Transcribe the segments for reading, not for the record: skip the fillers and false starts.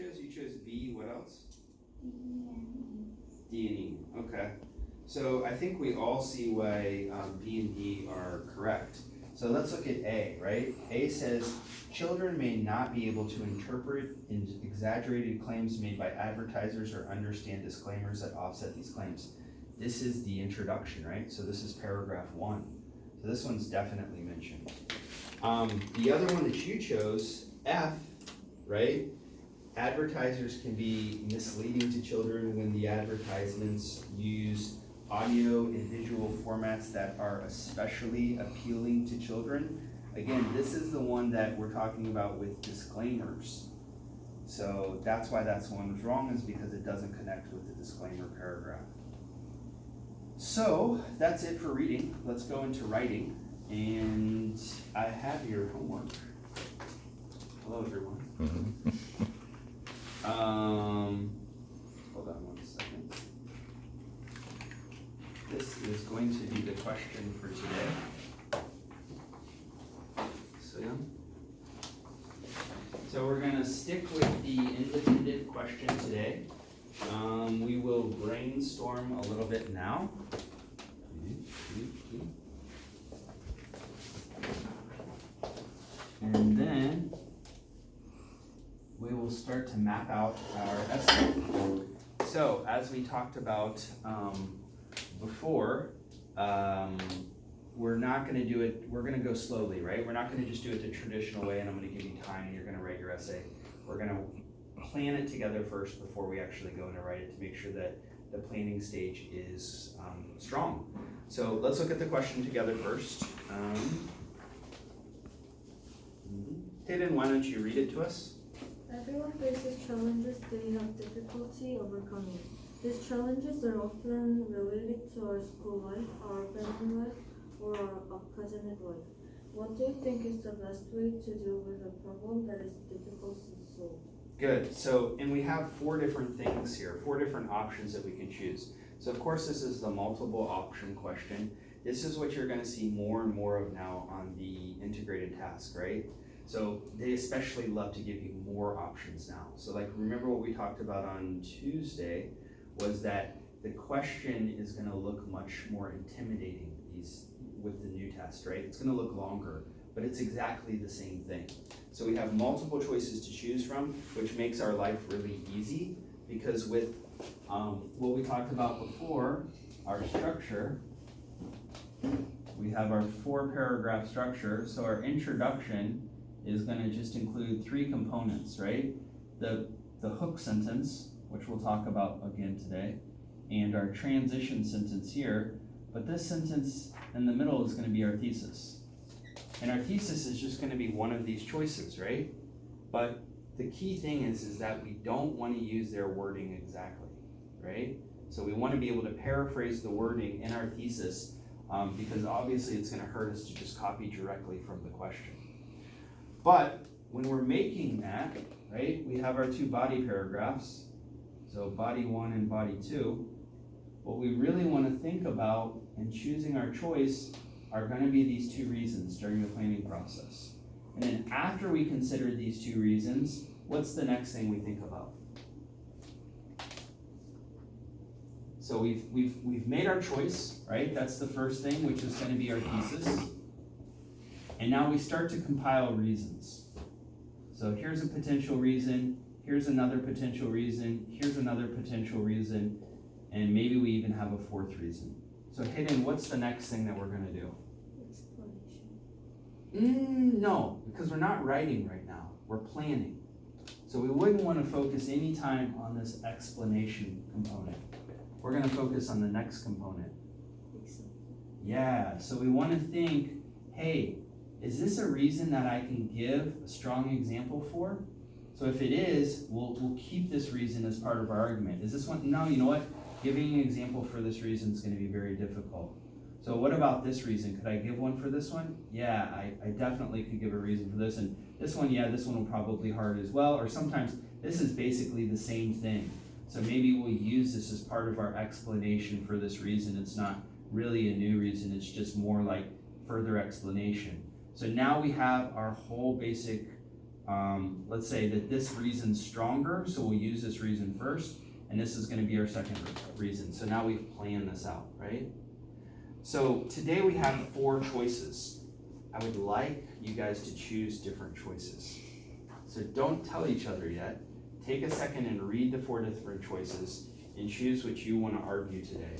chose? You chose B, what else? D and D and E, okay. So I think we all see why B and D are correct. So let's look at A, right? A says, children may not be able to interpret exaggerated claims made by advertisers or understand disclaimers that offset these claims. This is the introduction, right? So this is paragraph 1. So this one's definitely mentioned. The other one that you chose, F, right? Advertisers can be misleading to children when the advertisements use audio and visual formats that are especially appealing to children. Again, this is the one that we're talking about with disclaimers. So that's why that one was wrong, is because it doesn't connect with the disclaimer paragraph. So that's it for reading. Let's go into writing. And I have your homework. Hello, everyone. Hold on 1 second. This is going to be the question for today. So we're gonna stick with the independent question today. We will brainstorm a little bit now. And then we will start to map out our essay. So as we talked about before, we're not gonna do it, we're gonna go slowly, right? We're not gonna just do it the traditional way and I'm gonna give you time and you're gonna write your essay. We're gonna plan it together first before we actually go into write it to make sure that the planning stage is strong. So let's look at the question together first. Hayden, why don't you read it to us? Everyone faces challenges they have difficulty overcoming. These challenges are often related to our school life, our family life, or our academic life. What do you think is the best way to deal with a problem that is difficult to solve? Good. So, and we have 4 different things here, 4 different options that we can choose. So of course this is the multiple option question. This is what you're going to see more and more of now on the integrated task, right? So they especially love to give you more options now. So like, remember what we talked about on Tuesday was that the question is going to look much more intimidating with the new test, right? It's going to look longer, but it's exactly the same thing. So we have multiple choices to choose from, which makes our life really easy, because with what we talked about before, our structure, we have our 4 paragraph structure. So our introduction is going to just include 3 components, right? The hook sentence, which we'll talk about again today, and our transition sentence here. But this sentence in the middle is going to be our thesis. And our thesis is just going to be one of these choices, right? But the key thing is that we don't want to use their wording exactly, right? So we want to be able to paraphrase the wording in our thesis, because obviously it's going to hurt us to just copy directly from the question. But when we're making that, right, we have our 2 body paragraphs, so body 1 and body 2. What we really want to think about in choosing our choice are going to be these 2 reasons during the planning process. And then after we consider these 2 reasons, what's the next thing we think about? So we've made our choice, right? That's the first thing, which is going to be our thesis. And now we start to compile reasons. So here's a potential reason, here's another potential reason, here's another potential reason, and maybe we even have a 4th reason. So Hayden, what's the next thing that we're going to do? Explanation. No, because we're not writing right now, we're planning. So we wouldn't want to focus any time on this explanation component. We're going to focus on the next component. Yeah, so we want to think, hey, is this a reason that I can give a strong example for? So if it is, we'll keep this reason as part of our argument. Is this one? No, you know what? Giving an example for this reason is going to be very difficult. So what about this reason? Could I give one for this one? Yeah, I definitely could give a reason for this. And this one, yeah, this one will probably hard as well. Or sometimes this is basically the same thing. So maybe we'll use this as part of our explanation for this reason. It's not really a new reason. It's just more like further explanation. So now we have our whole basic let's say that this reason's stronger, so we'll use this reason first, and this is gonna be our second reason. So now we've planned this out, right? So today we have 4 choices. I would like you guys to choose different choices. So don't tell each other yet. Take a second and read the 4 different choices and choose what you want to argue today.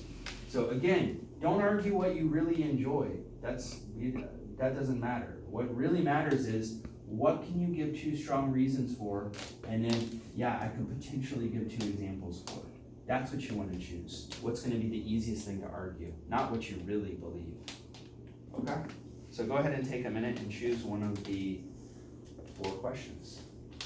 So again, don't argue what you really enjoy. That doesn't matter. What really matters is, what can you give 2 strong reasons for? And then, yeah, I could potentially give 2 examples for it. That's what you want to choose. What's going to be the easiest thing to argue, not what you really believe. Okay? So go ahead and take a minute and choose one of the 4 questions.